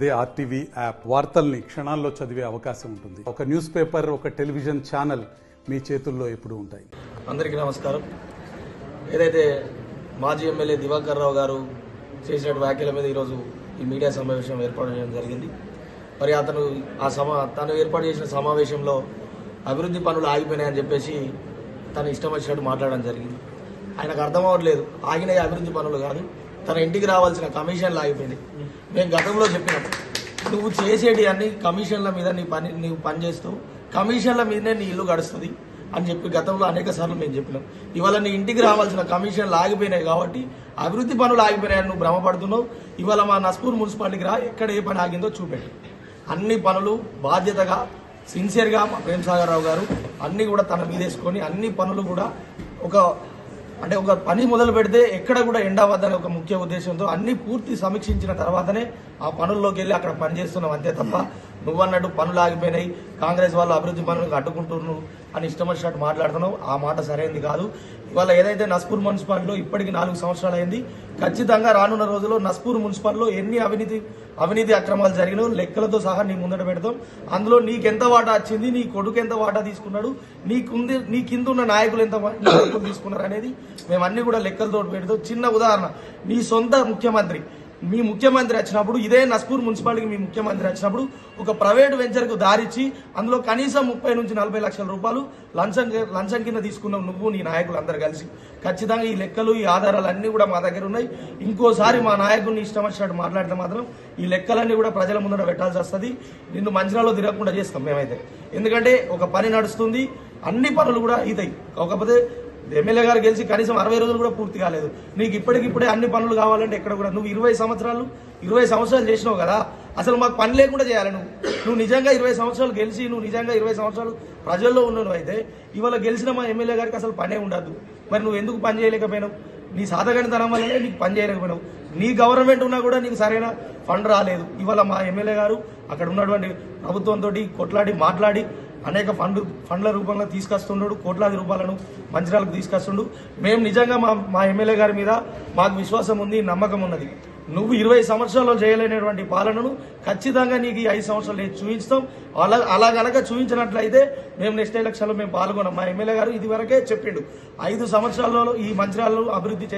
అదే RTV app వార్తల్ని క్షణాల్లో చదివే అవకాశం ఉంటుంది. ఒక న్యూస్ పేపర్, ఒక టెలివిజన్ ఛానల్ మీ చేతుల్లో ఎప్పుడూ ఉంటాయి. అందరికీ నమస్కారం. ఏదైతే మాజీ ఎమ్మెల్యే దివాకర్ రావు గారు చేసిన వ్యాఖ్యల మీద ఈరోజు ఈ మీడియా సమావేశం ఏర్పాటు చేయడం జరిగింది. మరి తను ఏర్పాటు చేసిన సమావేశంలో అభివృద్ధి పనులు ఆగిపోయినాయని చెప్పేసి తను ఇష్టం వచ్చినట్టు మాట్లాడడం జరిగింది. ఆయనకు అర్థం అవ్వట్లేదు, ఆగినాయి అభివృద్ధి పనులు కాదు, తన ఇంటికి రావాల్సిన కమిషన్లు ఆగిపోయినాయి. మేము గతంలో చెప్పినాం, నువ్వు చేసేటి అన్ని కమిషన్ల మీద నీవు పనిచేస్తూ కమిషన్ల మీదనే నీ ఇల్లు గడుస్తుంది అని చెప్పి గతంలో అనేక సార్లు మేము చెప్పినాం. ఇవాళ నీ ఇంటికి రావాల్సిన కమిషన్లు ఆగిపోయినాయి కాబట్టి అభివృద్ధి పనులు ఆగిపోయినాయని నువ్వు భ్రమపడుతున్నావు. ఇవాళ మా నస్పూర్ మున్సిపాలిటీకి రా, ఎక్కడ ఏ పని ఆగిందో చూపెట్టు. అన్ని పనులు బాధ్యతగా సిన్సియర్గా మా ప్రేమ్ సాగర్ రావు గారు అన్నీ కూడా తన మీదేసుకొని అన్ని పనులు కూడా ఒక పని మొదలు పెడితే ఎక్కడ కూడా ఎండవద్దని ఒక ముఖ్య ఉద్దేశంతో అన్ని పూర్తి సమీక్షించిన తర్వాతనే ఆ పనుల్లోకి వెళ్ళి అక్కడ పనిచేస్తున్నాం. అంతే తప్ప నువ్వన్నట్టు పనులు ఆగిపోయినాయి, కాంగ్రెస్ వాళ్ళు అభివృద్ధి పనులకు అడ్డుకుంటున్నావు అని ఇష్టం వచ్చినట్టు మాట్లాడుతున్నావు. ఆ మాట సరైనది కాదు. ఇవాళ ఏదైతే నస్పూర్ మున్సిపాలిటీలో ఇప్పటికి 4 సంవత్సరాలు అయింది, ఖచ్చితంగా రానున్న రోజుల్లో నస్పూర్ మున్సిపాలిటీలో ఎన్ని అవినీతి అక్రమాలు జరిగినో లెక్కలతో సహా నీ ముందట పెడతాం. అందులో నీకెంత వాటా వచ్చింది, నీ కొడుకు ఎంత వాటా తీసుకున్నాడు, నీ కింద ఉన్న నాయకులు ఎంత తీసుకున్నారు అనేది మేము అన్ని కూడా లెక్కలతో పెడతాం. చిన్న ఉదాహరణ, నీ సొంత ముఖ్యమంత్రి మీ ముఖ్యమంత్రి వచ్చినప్పుడు, ఇదే నస్పూర్ మున్సిపాలిటీకి మీ ముఖ్యమంత్రి వచ్చినప్పుడు ఒక ప్రైవేట్ వెంచర్కు దారిచ్చి అందులో కనీసం 30 నుంచి 40 లక్షల రూపాయలు లంచం కింద తీసుకున్నావు నువ్వు, నీ నాయకులు అందరు కలిసి. ఖచ్చితంగా ఈ లెక్కలు, ఈ ఆధారాలు అన్నీ కూడా మా దగ్గర ఉన్నాయి. ఇంకోసారి మా నాయకుడిని ఇష్టం వచ్చినట్టు మాట్లాడితే మాత్రం ఈ లెక్కలన్నీ కూడా ప్రజల ముందర పెట్టాల్సి వస్తుంది. నిన్ను మంచిరాలో తిరగకుండా చేస్తాం మేమైతే. ఎందుకంటే ఒక పని నడుస్తుంది, అన్ని పనులు కూడా అవుతాయి. కాకపోతే ఎమ్మెల్యే గారు గెలిచి కనీసం 60 రోజులు కూడా పూర్తి కాలేదు. నీకు ఇప్పటికిప్పుడే అన్ని పనులు కావాలంటే ఎక్కడ కూడా నువ్వు 20 సంవత్సరాలు చేసినావు కదా, అసలు మాకు పని లేకుండా చేయాలి. నువ్వు నిజంగా 20 సంవత్సరాలు గెలిచి, నువ్వు నిజంగా 20 సంవత్సరాలు ప్రజల్లో ఉన్నావు అయితే ఇవాళ గెలిచిన మా ఎమ్మెల్యే గారికి అసలు పనే ఉండద్దు. మరి నువ్వు ఎందుకు పని చేయలేకపోయినావు? నీ సాధగణితనం వల్లనే నీకు పని చేయలేకపోయినావు. నీ గవర్నమెంట్ ఉన్నా కూడా నీకు సరైన ఫండ్ రాలేదు. ఇవాళ మా ఎమ్మెల్యే గారు అక్కడ ఉన్నటువంటి ప్రభుత్వంతో మాట్లాడి అనేక ఫండ్ల రూపంలో తీసుకొస్తున్నాడు. కోట్లాది రూపాయలను మంచిర్యాలకు తీసుకొస్తుండు. మేము నిజంగా మా ఎమ్మెల్యే గారి మీద మాకు విశ్వాసం ఉంది, నమ్మకం ఉన్నది. నువ్వు 20 సంవత్సరాల్లో చేయలేనటువంటి పాలనను ఖచ్చితంగా నీకు ఈ 5 సంవత్సరాలు చూపిస్తాం. అలా గనక చూపించినట్లయితే మేము నెక్స్ట్ ఎలక్షన్లో మేము పాల్గొన్నాం. మా ఎమ్మెల్యే గారు ఇదివరకే చెప్పిండు, 5 సంవత్సరాల్లో ఈ మంచిర్యాలలో అభివృద్ధి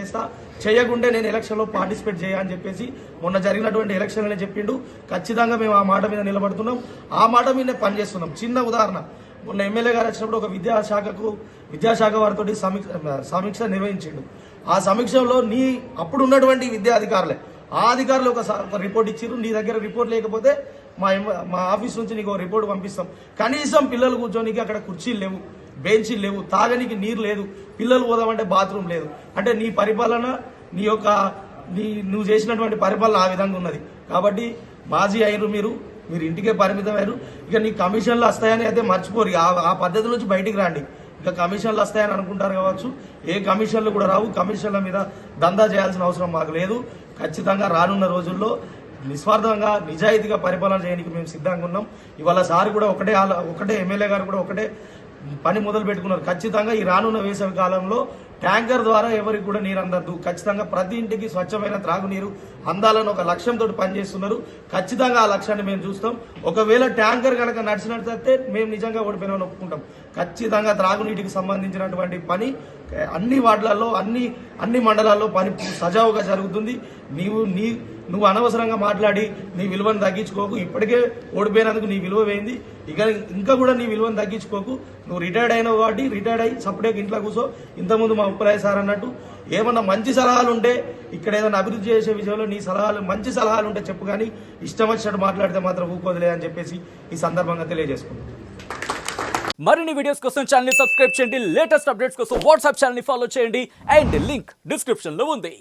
చేయకుంటే నేను ఎలక్షన్లో పార్టిసిపేట్ చేయని చెప్పేసి మొన్న జరిగినటువంటి ఎలక్షన్లోనే చెప్పిండు. ఖచ్చితంగా మేము ఆ మాట మీద నిలబడుతున్నాం, ఆ మాట మీదనే పనిచేస్తున్నాం. చిన్న ఉదాహరణ, మొన్న ఎమ్మెల్యే గారు వచ్చినప్పుడు ఒక విద్యాశాఖ వారితో సమీక్ష నిర్వహించిండు. ఆ సమీక్షలో అప్పుడు ఉన్నటువంటి విద్యా అధికారులే, ఆ అధికారులు ఒక రిపోర్ట్ ఇచ్చారు. నీ దగ్గర రిపోర్ట్ లేకపోతే మా ఆఫీస్ నుంచి నీకు రిపోర్ట్ పంపిస్తాం. కనీసం పిల్లలు కూర్చోనికి అక్కడ కుర్చీలు లేవు, బెంచీలు లేవు, తాగనికి నీరు లేదు, పిల్లలు పోదామంటే బాత్రూమ్ లేదు. అంటే నీ పరిపాలన, నువ్వు చేసినటువంటి పరిపాలన ఆ విధంగా ఉన్నది. కాబట్టి మాజీ అయ్యారు మీరు ఇంటికే పరిమితమయ్యారు. ఇక నీ కమిషన్లు వస్తాయని అయితే మర్చిపోరు. ఆ పద్ధతి నుంచి బయటికి రండి. ఇక కమిషన్లు వస్తాయని అనుకుంటారు కావచ్చు, ఏ కమిషన్లు కూడా రావు. కమిషన్ల మీద దందా చేయాల్సిన అవసరం మాకు లేదు. ఖచ్చితంగా రానున్న రోజుల్లో నిస్వార్థంగా నిజాయితీగా పరిపాలన చేయడానికి మేము సిద్ధంగా ఉన్నాం. ఇవాళ సార్ కూడా ఒకటే ఎమ్మెల్యే గారు కూడా ఒకటే పని మొదలు పెట్టుకున్నారు. ఖచ్చితంగా ఈ రానున్న వేసవి కాలంలో ట్యాంకర్ ద్వారా ఎవరికి కూడా నీరు అందద్దు. ఖచ్చితంగా ప్రతి ఇంటికి స్వచ్ఛమైన త్రాగునీరు అందాలని ఒక లక్ష్యంతో పనిచేస్తున్నారు. ఖచ్చితంగా ఆ లక్ష్యాన్ని మేము చూస్తాం. ఒకవేళ ట్యాంకర్ కనుక నడిచినట్లయితే మేము నిజంగా ఓడిపోయినా ఒప్పుకుంటాం. ఖచ్చితంగా త్రాగునీటికి సంబంధించినటువంటి పని అన్ని వార్డులలో, అన్ని మండలాల్లో పని సజావుగా జరుగుతుంది. నువ్వు అనవసరంగా మాట్లాడి నీ విలువను తగ్గించుకోకు. ఇప్పటికే ఓడిపోయినందుకు నీ విలువ వేయింది, ఇంకా కూడా నీ విలువను తగ్గించుకోకు. నువ్వు రిటైర్డ్ అయినావు కాబట్టి రిటైర్డ్ అయ్యి సపరేట్గా ఇంట్లో కూర్చో. ఇంతకుముందు మా ఉప్పరాయ సార్ అన్నట్టు ఏమన్నా మంచి సలహాలు ఉంటే, ఇక్కడ ఏదైనా అభివృద్ధి చేసే విషయంలో నీ మంచి సలహాలు ఉంటే చెప్పు, కానీ ఇష్టం వచ్చినట్టు మాట్లాడితే మాత్రం ఊకోదులే అని చెప్పేసి ఈ సందర్భంగా తెలియజేసుకుంటాం. మరిన్ని వీడియోస్ కోసం ఛానల్ ని సబ్స్క్రైబ్ చేయండి, లేటెస్ట్ అప్డేట్స్ కోసం వాట్సాప్ ఛానల్ ని ఫాలో చేయండి, అండ్ లింక్ డిస్క్రిప్షన్ లో ఉంది.